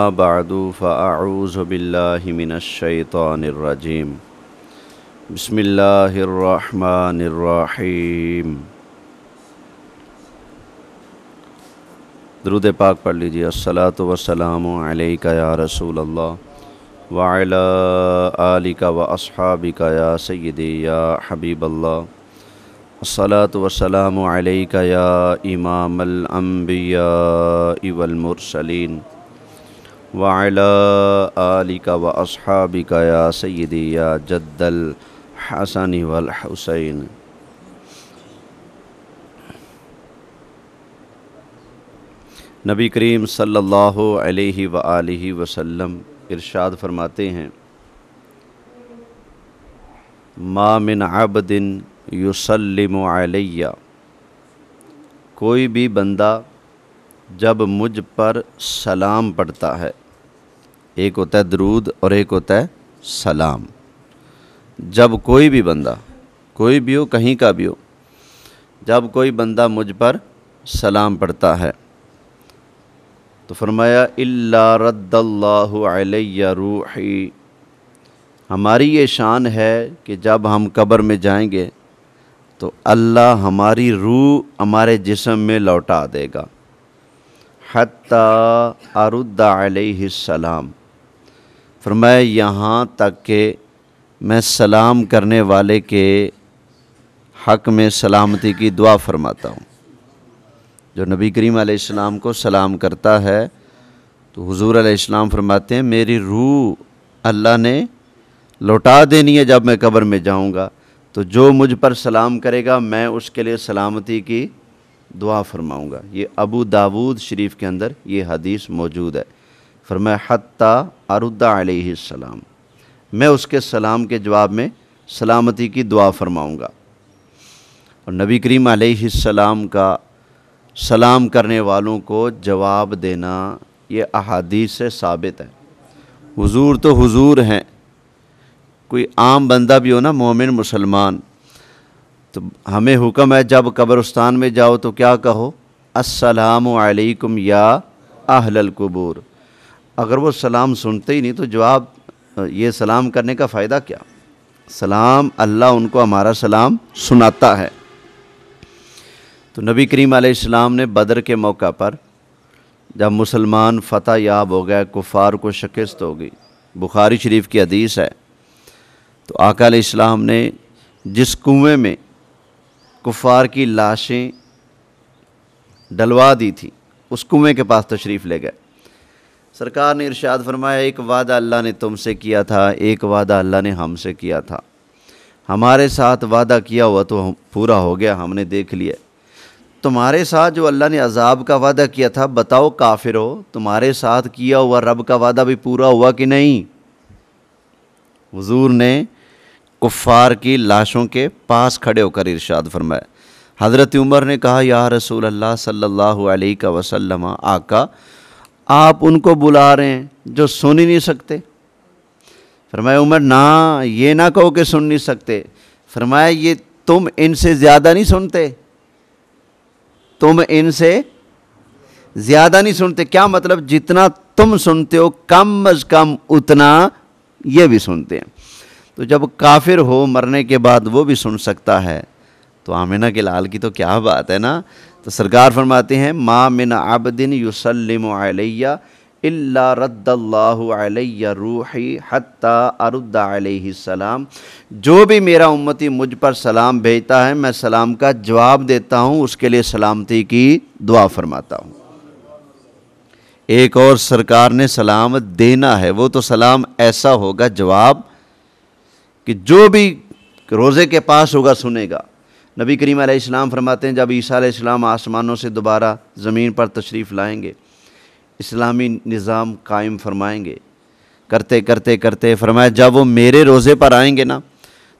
بعد فأعوذ بالله من الشيطان الرجيم بسم الله الرحمن الرحیم۔ درود پاک پڑھ لیجیے۔ الصلاۃ والسلام علیک یا رسول اللہ وعلی آلک واصحابک یا سیدی یا حبیب اللہ۔ الصلاۃ والسلام علیک یا امام الانبیاء والمرسلین وعلى آلک واصحابک یا سیدی یا جد الحسن والحسین۔ نبی کریم صلی اللہ علیہ وآلہ وسلم ارشاد فرماتے ہیں، ما من عبد یسلم علی، کوئی بھی بندہ جب مجھ پر سلام پڑھتا ہے، ایک ہوتا ہے درود اور ایک ہوتا ہے سلام۔ جب کوئی بھی بندہ، کوئی بھی ہو، کہیں کا بھی ہو، جب کوئی بندہ مجھ پر سلام پڑھتا ہے تو فرمایا الا رد اللہ علی روحی، ہماری یہ شان ہے کہ جب ہم قبر میں جائیں گے تو اللہ ہماری روح ہمارے جسم میں لوٹا دے گا، حتی ارد علیہ السلام، فرمایا یہاں تک کہ میں سلام کرنے والے کے حق میں سلامتی کی دعا فرماتا ہوں۔ جو نبی کریم علیہ السلام کو سلام کرتا ہے تو حضور علیہ السلام فرماتے ہیں میری روح اللہ نے لوٹا دینی ہے جب میں قبر میں جاؤں گا، تو جو مجھ پر سلام کرے گا میں اس کے لیے سلامتی کی دعا فرماؤں گا۔ یہ ابو داود شریف کے اندر یہ حدیث موجود ہے۔ فرمایا حتی ارد علیہ السلام، میں اس کے سلام کے جواب میں سلامتی کی دعا فرماؤں گا۔ اور نبی کریم علیہ السلام کا سلام کرنے والوں کو جواب دینا یہ احادیث سے ثابت ہے۔ حضور تو حضور ہیں، کوئی عام بندہ بھی ہو نا، مومن مسلمان، تو ہمیں حکم ہے جب قبرستان میں جاؤ تو کیا کہو؟ السلام علیکم یا اہل القبور۔ اگر وہ سلام سنتے ہی نہیں تو جواب یہ سلام کرنے کا فائدہ کیا؟ سلام اللہ ان کو ہمارا سلام سناتا ہے۔ تو نبی کریم علیہ السلام نے بدر کے موقع پر جب مسلمان فتح یاب ہو گئے، کفار کو شکست ہو گئی، بخاری شریف کی حدیث ہے، تو آقا علیہ السلام نے جس کنویں میں کفار کی لاشیں ڈلوا دی تھی اس کنویں کے پاس تشریف لے گئے۔ سرکار نے ارشاد فرمایا ایک وعدہ اللہ نے تم سے کیا تھا، ایک وعدہ اللہ نے ہم سے کیا تھا، ہمارے ساتھ وعدہ کیا ہوا تو پورا ہو گیا، ہم نے دیکھ لیا۔ تمہارے ساتھ جو اللہ نے عذاب کا وعدہ کیا تھا، بتاؤ کافر ہو، تمہارے ساتھ کیا ہوا رب کا وعدہ بھی پورا ہوا کہ نہیں؟ حضور نے کفار کی لاشوں کے پاس کھڑے ہو کر ارشاد فرمایا۔ حضرت عمر نے کہا یا رسول اللہ صلی اللہ علیہ وسلم، آقا آپ ان کو بلا رہے ہیں جو سن ہی نہیں سکتے۔ فرمایا عمر نہ، یہ نہ کہو کہ سن نہیں سکتے، فرمایا یہ تم ان سے زیادہ نہیں سنتے، تم ان سے زیادہ نہیں سنتے۔ کیا مطلب؟ جتنا تم سنتے ہو کم از کم اتنا یہ بھی سنتے ہیں۔ تو جب کافر ہو مرنے کے بعد وہ بھی سن سکتا ہے تو آمنہ کے لال کی تو کیا بات ہے نا۔ تو سرکار فرماتے ہیں ما من عبد یسلم علی الا رد اللہ علی روحی حتی ارد علیہ السلام، جو بھی میرا امتی مجھ پر سلام بھیجتا ہے میں سلام کا جواب دیتا ہوں، اس کے لیے سلامتی کی دعا فرماتا ہوں۔ ایک اور سرکار نے سلام دینا ہے، وہ تو سلام ایسا ہوگا جواب کہ جو بھی روزے کے پاس ہوگا سنے گا۔ نبی کریم علیہ السلام فرماتے ہیں جب عیسیٰ علیہ السلام آسمانوں سے دوبارہ زمین پر تشریف لائیں گے، اسلامی نظام قائم فرمائیں گے، کرتے کرتے کرتے فرمایا جب وہ میرے روزے پر آئیں گے نا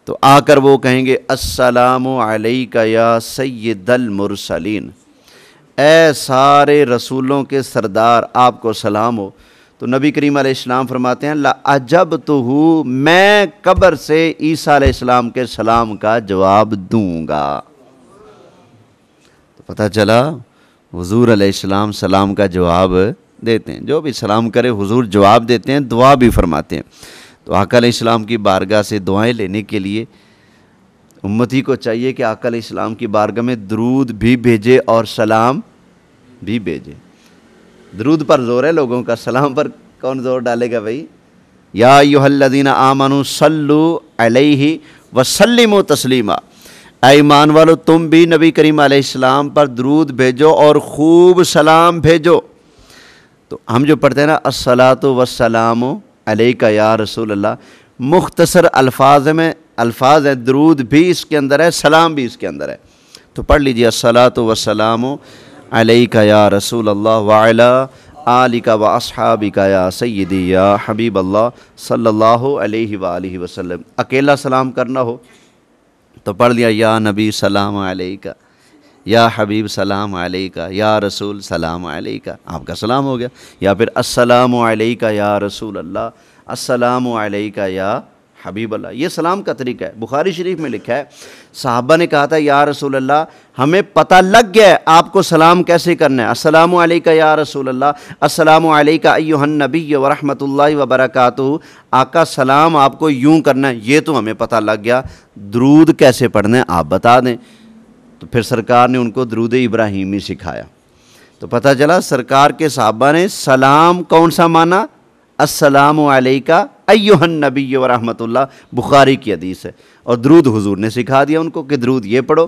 تو آ کر وہ کہیں گے السلام علیک یا سید المرسلین، اے سارے رسولوں کے سردار آپ کو سلام ہو۔ تو نبی کریم علیہ السلام فرماتے ہیں لَعَجَبْتُهُ، میں قبر سے عیسیٰ علیہ السلام کے سلام کا جواب دوں گا۔ تو پتہ چلا حضور علیہ السلام سلام کا جواب دیتے ہیں، جو بھی سلام کرے حضور جواب دیتے ہیں، دعا بھی فرماتے ہیں۔ تو آقا علیہ السلام کی بارگاہ سے دعائیں لینے کے لیے امتی کو چاہیے کہ آقا علیہ السلام کی بارگاہ میں درود بھی بھیجے اور سلام بھی بھیجے۔ درود پر زور ہے لوگوں کا، سلام پر کون زور ڈالے گا بھائی؟ یا ایھا الذین آمنوا صلوا علیہ وسلموا تسلیما، اے ایمان والو تم بھی نبی کریم علیہ السلام پر درود بھیجو اور خوب سلام بھیجو۔ تو ہم جو پڑھتے ہیں نا الصلاۃ والسلام علیک یا رسول اللہ، مختصر الفاظ ہیں، درود بھی اس کے اندر ہے، سلام بھی اس کے اندر ہے۔ تو پڑھ لیجیے الصلاۃ والسلام علیک یا رسول اللہ وعلی آلک و اصحابک یا سیدی یا حبیب اللہ صلی اللہ علیہ وآلہ وسلم۔ اکیلا سلام کرنا ہو تو پڑھ لیا یا نبی سلام علیکہ، یا حبیب سلام علیکہ، یا رسول سلام علیکہ، آپ کا سلام ہو گیا۔ یا پھر السلام علیکہ یا رسول اللہ، السلام علیکہ یا حبیب اللہ، یہ سلام کا طریقہ ہے۔ بخاری شریف میں لکھا ہے صحابہ نے کہا تھا یا رسول اللہ ہمیں پتہ لگ گیا ہے آپ کو سلام کیسے کرنا ہے، السلام علیکہ یا رسول اللہ، السلام علیکہ ایھا النبی ورحمۃ اللہ وبرکاتہ، آقا سلام آپ کو یوں کرنا ہے، یہ تو ہمیں پتہ لگ گیا، درود کیسے پڑھنا ہے آپ بتا دیں۔ تو پھر سرکار نے ان کو درود ابراہیمی سکھایا، تو پتہ چلا سرکار کے صحابہ نے سلام کون سا مانا، السلام علیکہ ایھا النبی ورحمۃ اللہ، بخاری کی حدیث ہے، اور درود حضور نے سکھا دیا ان کو کہ درود یہ پڑھو۔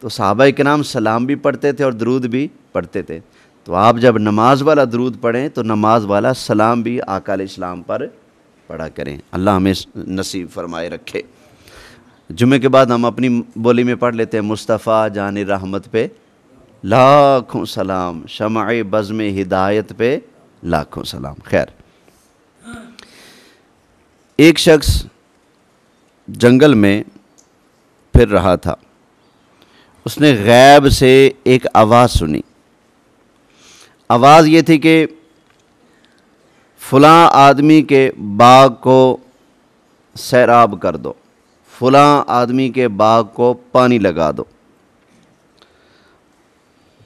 تو صحابہ کرام سلام بھی پڑھتے تھے اور درود بھی پڑھتے تھے۔ تو آپ جب نماز والا درود پڑھیں تو نماز والا سلام بھی آقا علیہ السلام پر پڑھا کریں، اللہ ہمیں نصیب فرمائے رکھے۔ جمعے کے بعد ہم اپنی بولی میں پڑھ لیتے ہیں مصطفیٰ جان رحمت پہ لاکھوں سلام، شمع بزم ہدایت پہ لاکھوں سلام۔ خیر، ایک شخص جنگل میں پھر رہا تھا، اس نے غیب سے ایک آواز سنی۔ آواز یہ تھی کہ فلاں آدمی کے باغ کو سیراب کر دو، فلاں آدمی کے باغ کو پانی لگا دو۔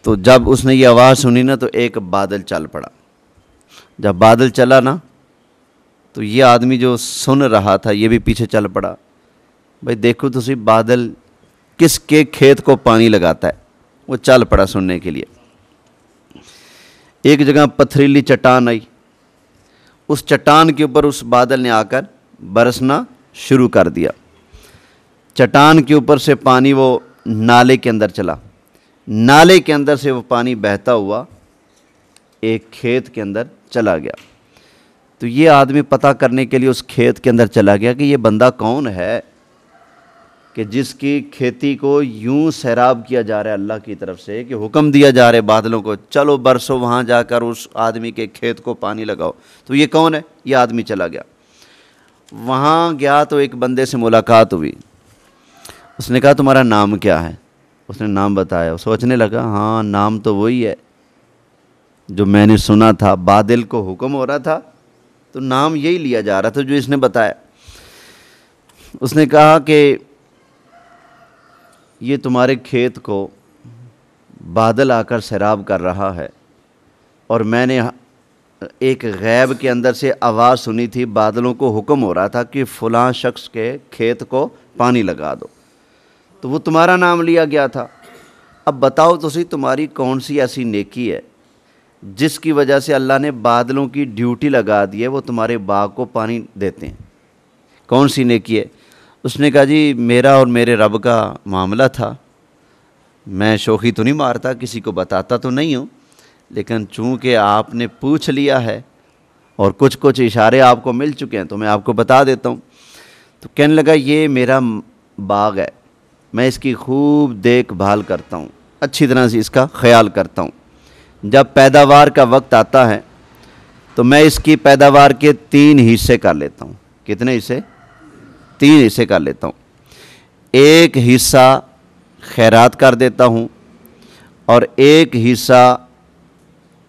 تو جب اس نے یہ آواز سنی نا تو ایک بادل چل پڑا۔ جب بادل چلا نا تو یہ آدمی جو سن رہا تھا یہ بھی پیچھے چل پڑا، بھائی دیکھو تو صحیح بادل کس کے کھیت کو پانی لگاتا ہے، وہ چل پڑا سننے کے لیے۔ ایک جگہ پتھریلی چٹان آئی، اس چٹان کے اوپر اس بادل نے آ کر برسنا شروع کر دیا۔ چٹان کے اوپر سے پانی وہ نالے کے اندر چلا، نالے کے اندر سے وہ پانی بہتا ہوا ایک کھیت کے اندر چلا گیا۔ تو یہ آدمی پتہ کرنے کے لیے اس کھیت کے اندر چلا گیا کہ یہ بندہ کون ہے کہ جس کی کھیتی کو یوں سیراب کیا جا رہا ہے، اللہ کی طرف سے کہ حکم دیا جا رہا ہے بادلوں کو چلو برسو وہاں جا کر اس آدمی کے کھیت کو پانی لگاؤ۔ تو یہ کون ہے؟ یہ آدمی چلا گیا، وہاں گیا تو ایک بندے سے ملاقات ہوئی۔ اس نے کہا تمہارا نام کیا ہے؟ اس نے نام بتایا۔ وہ سوچنے لگا ہاں نام تو وہی ہے جو میں نے سنا تھا، بادل کو حکم ہو رہا تھا تو نام یہی لیا جا رہا تھا جو اس نے بتایا۔ اس نے کہا کہ یہ تمہارے کھیت کو بادل آ کر سیراب کر رہا ہے، اور میں نے ایک غیب کے اندر سے آواز سنی تھی، بادلوں کو حکم ہو رہا تھا کہ فلاں شخص کے کھیت کو پانی لگا دو، تو وہ تمہارا نام لیا گیا تھا۔ اب بتاؤ تو صحیح تمہاری کون سی ایسی نیکی ہے جس کی وجہ سے اللہ نے بادلوں کی ڈیوٹی لگا دی ہے، وہ تمہارے باغ کو پانی دیتے ہیں، کون سی نیکی ہے؟ اس نے کہا جی میرا اور میرے رب کا معاملہ تھا، میں شوخی تو نہیں مارتا، کسی کو بتاتا تو نہیں ہوں، لیکن چونکہ آپ نے پوچھ لیا ہے اور کچھ اشارے آپ کو مل چکے ہیں تو میں آپ کو بتا دیتا ہوں۔ تو کہنے لگا یہ میرا باغ ہے، میں اس کی خوب دیکھ بھال کرتا ہوں، اچھی طرح سے اس کا خیال کرتا ہوں۔ جب پیداوار کا وقت آتا ہے تو میں اس کی پیداوار کے 3 حصے کر لیتا ہوں۔ کتنے حصے؟ 3 حصے کر لیتا ہوں۔ ایک حصہ خیرات کر دیتا ہوں، اور ایک حصہ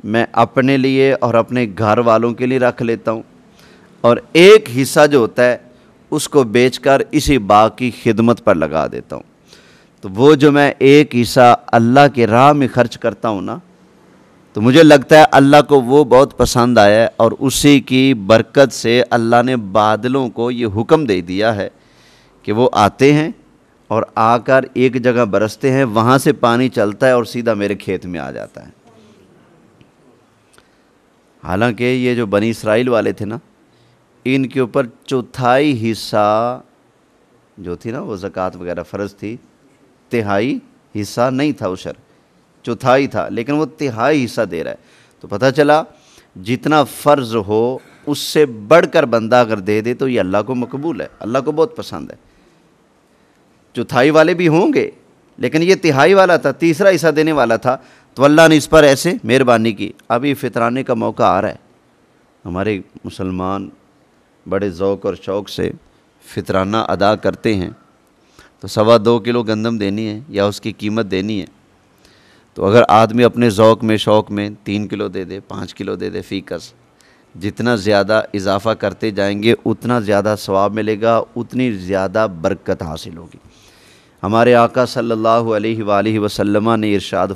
میں اپنے لیے اور اپنے گھر والوں کے لیے رکھ لیتا ہوں، اور ایک حصہ جو ہوتا ہے اس کو بیچ کر اسی باغ کی خدمت پر لگا دیتا ہوں۔ تو وہ جو میں ایک حصہ اللہ کے راہ میں خرچ کرتا ہوں نا، تو مجھے لگتا ہے اللہ کو وہ بہت پسند آیا ہے، اور اسی کی برکت سے اللہ نے بادلوں کو یہ حکم دے دیا ہے کہ وہ آتے ہیں اور آ کر ایک جگہ برستے ہیں، وہاں سے پانی چلتا ہے اور سیدھا میرے کھیت میں آ جاتا ہے۔ حالانکہ یہ جو بنی اسرائیل والے تھے نا، ان کے اوپر چوتھائی حصہ جو تھی نا، وہ زکوٰۃ وغیرہ فرض تھی، تہائی حصہ نہیں تھا عشر، چوتھائی تھا، لیکن وہ تہائی حصہ دے رہا ہے۔ تو پتہ چلا جتنا فرض ہو اس سے بڑھ کر بندہ اگر دے دے تو یہ اللہ کو مقبول ہے، اللہ کو بہت پسند ہے۔ چوتھائی والے بھی ہوں گے، لیکن یہ تہائی والا تھا، تیسرا حصہ دینے والا تھا، تو اللہ نے اس پر ایسے مہربانی کی۔ ابھی فطرانے کا موقع آ رہا ہے، ہمارے مسلمان بڑے ذوق اور شوق سے فطرانہ ادا کرتے ہیں، تو 2.25 کلو گندم دینی ہے یا اس کی قیمت دینی ہے، تو اگر آدمی اپنے ذوق میں شوق میں 3 کلو دے دے، 5 کلو دے دے فی کس، جتنا زیادہ اضافہ کرتے جائیں گے اتنا زیادہ ثواب ملے گا، اتنی زیادہ برکت حاصل ہوگی۔ ہمارے آقا صلی اللہ علیہ وآلہ وسلم نے ارشاد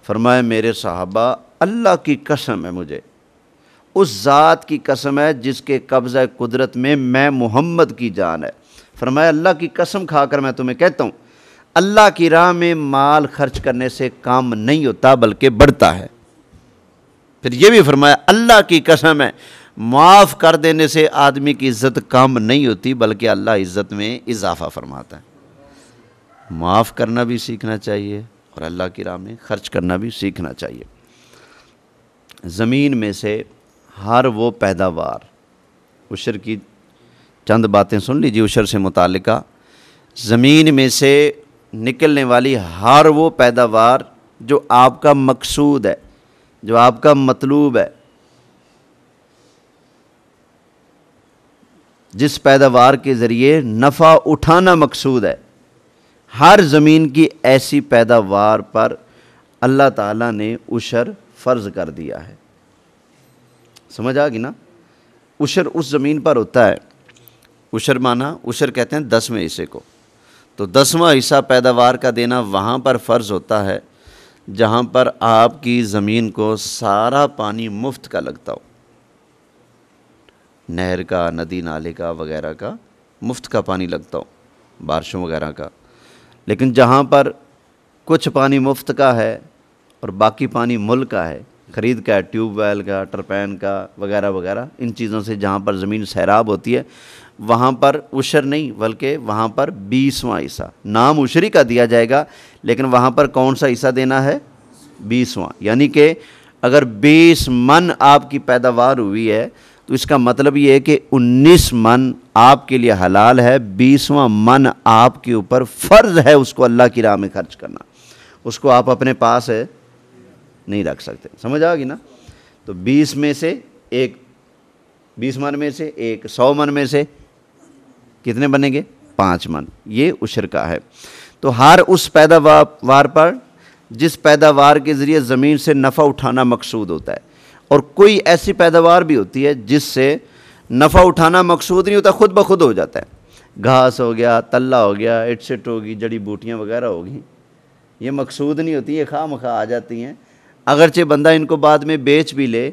فرمایا میرے صحابہ، اللہ کی قسم ہے، مجھے اس ذات کی قسم ہے جس کے قبضہ قدرت میں محمد کی جان ہے، فرمایا اللہ کی قسم کھا کر میں تمہیں کہتا ہوں، اللہ کی راہ میں مال خرچ کرنے سے کام نہیں ہوتا بلکہ بڑھتا ہے۔ پھر یہ بھی فرمایا اللہ کی قسم ہے، معاف کر دینے سے آدمی کی عزت کم نہیں ہوتی بلکہ اللہ عزت میں اضافہ فرماتا ہے۔ معاف کرنا بھی سیکھنا چاہیے اور اللہ کی راہ میں خرچ کرنا بھی سیکھنا چاہیے۔ زمین میں سے ہر وہ پیداوار، عشر کی چند باتیں سن لیجیے عشر سے متعلقہ، زمین میں سے نکلنے والی ہر وہ پیداوار جو آپ کا مقصود ہے، جو آپ کا مطلوب ہے، جس پیداوار کے ذریعے نفع اٹھانا مقصود ہے، ہر زمین کی ایسی پیداوار پر اللہ تعالیٰ نے عشر فرض کر دیا ہے۔ سمجھ آ گئی نا؟ عشر اس زمین پر ہوتا ہے، عشر مانا، عشر کہتے ہیں 10ویں حصے کو، تو 10واں حصہ پیداوار کا دینا وہاں پر فرض ہوتا ہے جہاں پر آپ کی زمین کو سارا پانی مفت کا لگتا ہو، نہر کا، ندی نالے کا وغیرہ کا مفت کا پانی لگتا ہو، بارشوں وغیرہ کا۔ لیکن جہاں پر کچھ پانی مفت کا ہے اور باقی پانی ملک کا ہے، خرید کا ہے، ٹیوب ویل کا، ٹرپین کا وغیرہ وغیرہ، ان چیزوں سے جہاں پر زمین سیراب ہوتی ہے، وہاں پر عشر نہیں بلکہ وہاں پر 20واں حصہ، نام عشری کا دیا جائے گا لیکن وہاں پر کون سا حصہ دینا ہے؟ 20واں۔ یعنی کہ اگر 20 من آپ کی پیداوار ہوئی ہے تو اس کا مطلب یہ ہے کہ 19 من آپ کے لیے حلال ہے، 20واں من آپ کے اوپر فرض ہے اس کو اللہ کی راہ میں خرچ کرنا، اس کو آپ اپنے پاس نہیں رکھ سکتے۔ سمجھ آ گئی نا؟ تو 20 میں سے ایک، 20 من میں سے ایک، 100 من میں سے کتنے بنیں گے؟ 5 من، یہ عشر کا ہے۔ تو ہر اس پیداوار پر جس پیداوار کے ذریعے زمین سے نفع اٹھانا مقصود ہوتا ہے، اور کوئی ایسی پیداوار بھی ہوتی ہے جس سے نفع اٹھانا مقصود نہیں ہوتا، خود بخود ہو جاتا ہے، گھاس ہو گیا، تلہ ہو گیا، اٹ سٹ ہوگی، جڑی بوٹیاں وغیرہ ہوگی، یہ مقصود نہیں ہوتی، یہ خواہ مخواہ آ جاتی ہیں، اگرچہ بندہ ان کو بعد میں بیچ بھی لے،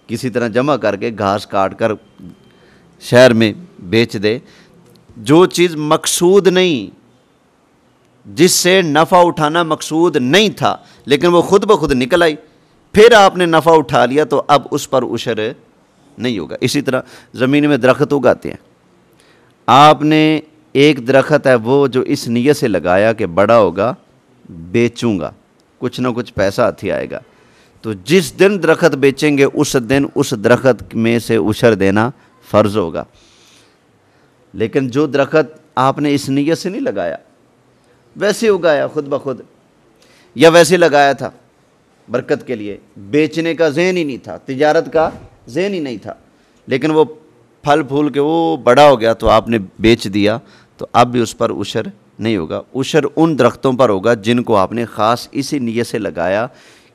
کسی طرح جمع کر کے گھاس کاٹ کر شہر میں بیچ دے، جو چیز مقصود نہیں، جس سے نفع اٹھانا مقصود نہیں تھا لیکن وہ خود بخود نکل آئی، پھر آپ نے نفع اٹھا لیا تو اب اس پر عشر نہیں ہوگا۔ اسی طرح زمین میں درخت اگاتے ہیں، آپ نے ایک درخت ہے وہ جو اس نیت سے لگایا کہ بڑا ہوگا، بیچوں گا، کچھ نہ کچھ پیسہ ہاتھی آئے گا، تو جس دن درخت بیچیں گے اس دن اس درخت میں سے عشر دینا فرض ہوگا۔ لیکن جو درخت آپ نے اس نیت سے نہیں لگایا، ویسے اگایا خود بخود، یا ویسے لگایا تھا برکت کے لیے، بیچنے کا ذہن ہی نہیں تھا، تجارت کا ذہن ہی نہیں تھا، لیکن وہ پھل پھول کے وہ بڑا ہو گیا تو آپ نے بیچ دیا، تو اب بھی اس پر عشر نہیں ہوگا۔ عشر ان درختوں پر ہوگا جن کو آپ نے خاص اسی نیت سے لگایا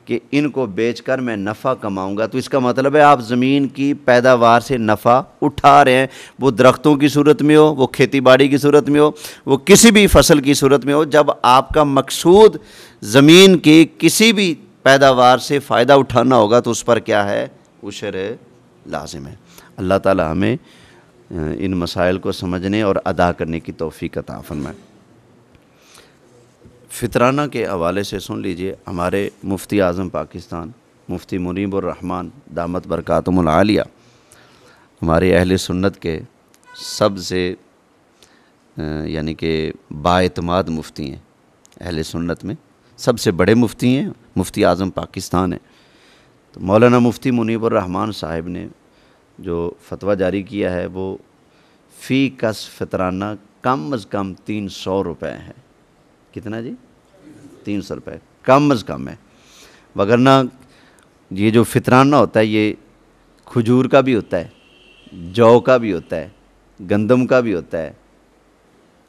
کہ ان کو بیچ کر میں نفع کماؤں گا، تو اس کا مطلب ہے آپ زمین کی پیداوار سے نفع اٹھا رہے ہیں، وہ درختوں کی صورت میں ہو، وہ کھیتی باڑی کی صورت میں ہو، وہ کسی بھی فصل کی صورت میں ہو، جب آپ کا مقصود زمین کی کسی بھی پیداوار سے فائدہ اٹھانا ہوگا تو اس پر کیا ہے؟ عشر لازم ہے۔ اللہ تعالی ہمیں ان مسائل کو سمجھنے اور ادا کرنے کی توفیق عطا فرمائے۔ فطرانہ کے حوالے سے سن لیجئے، ہمارے مفتی اعظم پاکستان مفتی منیب الرحمن دامت برکاتہم العالیہ ہمارے اہل سنت کے سب سے یعنی کہ بااعتماد مفتی ہیں، اہل سنت میں سب سے بڑے مفتی ہیں، مفتی اعظم پاکستان ہیں۔ تو مولانا مفتی منیب الرحمن صاحب نے جو فتویٰ جاری کیا ہے وہ فی کس فطرانہ کم از کم 300 روپے ہے۔ کتنا جی؟ 300 روپے کم از کم ہے، وگرنہ یہ جو فطرانہ ہوتا ہے یہ کھجور کا بھی ہوتا ہے، جو کا بھی ہوتا ہے، گندم کا بھی ہوتا ہے،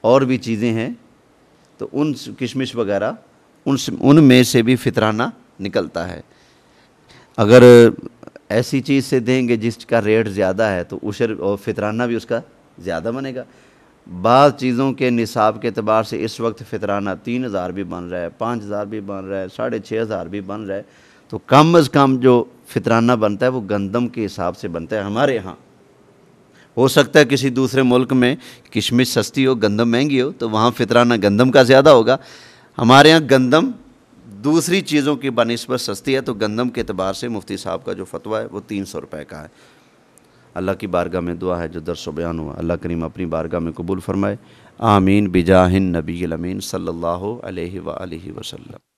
اور بھی چیزیں ہیں، تو ان کشمش وغیرہ ان میں سے بھی فطرانہ نکلتا ہے۔ اگر ایسی چیز سے دیں گے جس کا ریٹ زیادہ ہے تو عشر اور فطرانہ بھی اس کا زیادہ بنے گا۔ بعض چیزوں کے نصاب کے اعتبار سے اس وقت فطرانہ 3000 بھی بن رہا ہے، 5000 بھی بن رہا ہے، 6500 بھی بن رہا ہے، تو کم از کم جو فطرانہ بنتا ہے وہ گندم کے حساب سے بنتا ہے ہمارے ہاں۔ ہو سکتا ہے کسی دوسرے ملک میں کشمش سستی ہو، گندم مہنگی ہو، تو وہاں فطرانہ گندم کا زیادہ ہوگا۔ ہمارے ہاں گندم دوسری چیزوں کی بنسبت سستی ہے، تو گندم کے اعتبار سے مفتی صاحب کا جو فتویٰ ہے وہ 300 روپے کا ہے۔ اللہ کی بارگاہ میں دعا ہے جو درس و بیان ہوا اللہ کریم اپنی بارگاہ میں قبول فرمائے۔ آمین بجاہ النبی الامین صلی اللہ علیہ وآلہ وسلم۔